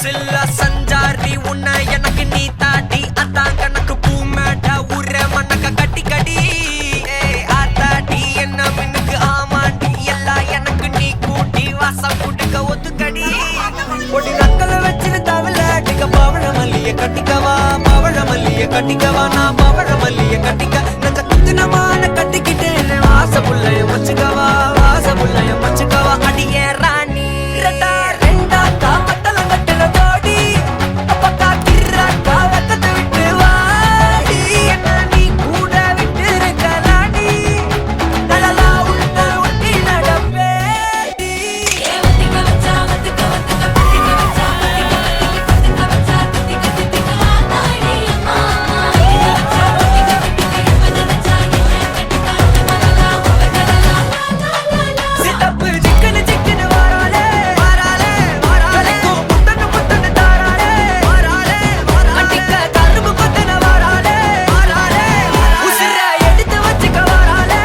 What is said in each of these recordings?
சில்ல சஞ்சாரி உன்னை எனக்கு நீ தாடி அதான் கணக்கு பூமேட்ட ஊர மண்ணக்க கட்டி கடி ஆத்தாடி என்ன மின்னுக்கு ஆமாண்டி எல்லாம் எனக்கு நீ கூட்டி வாசம் குடுக்க ஒத்துக்கடி ஒடி நக்கல வச்சிரு தவள அடிக்க பவழ மல்லிய கட்டிக்கவா பவழ மல்லிய கட்டிக்கவா நான் பவழ மல்லிய கட்டிக்க நெஞ்ச குத்துனமான கட்டிக்கிட்டேன் வாச புள்ளைய வச்சுக்கவா வாச புள்ளைய வச்சுக்கவா அடியே ராணி ரெண்டா காமத்தல கட்டல தோடி அப்பக்கா கிர்ராக்கா வெக்கத்தை விட்டு வாடி என்ன நீ கூட விட்டு இருக்கலாடி நலலா உள்ள ஒட்டி நடப்பேடி சித்தப்பு சிக்கனு சிக்கனு வாராலே வாராலே வாராலே முத்தன முத்தன தாராலே வாராலே அடிக்க கரும்பு கொத்தன வாராலே வாராலே உசிர எடுத்து வச்சுக்க வாராலே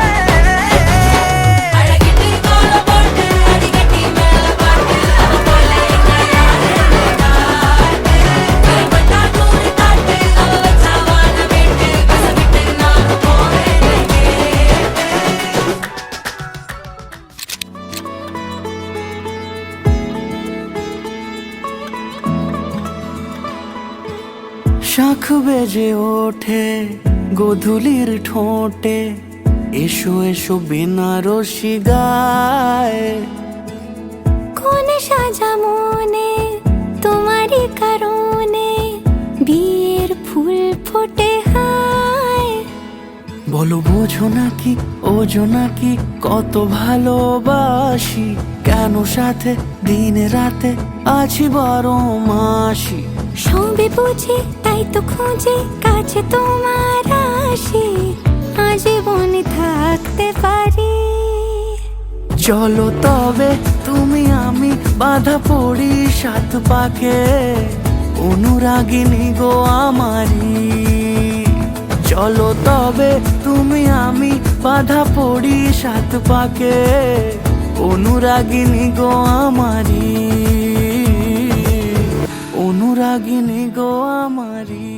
அழகிட்டு கோல போட்டு அடிக்கட்டி மேல பாட்டு அவ போல கைப்பட்டா நூறு தாட்டு அவ வச்சாவான வீட்டு கசவிட்டு நான் போவேன் শাখ বেজে ওঠে গোধূলির ঠোঁটে এসো এসো বেনারসি গায় কোন সাজা মনে তোমারই কারণে বিয়ের ফুল ফোটে হায় বলো বোঝো নাকি ওজো নাকি কত ভালোবাসি কেন সাথে দিন রাতে আছি বারো মাসি সবে বুঝি তাই তো খুঁজে কাছে তোমার আসি আজীবনে থাকতে পারি চলো তবে তুমি আমি বাধা পড়ি সাত পাকে অনুরাগিনী গো আমারি চলো তবে তুমি আমি বাধা পড়ি সাত পাকে অনুরাগিনী গো আমারি অনুরাগিনী গো আমারি।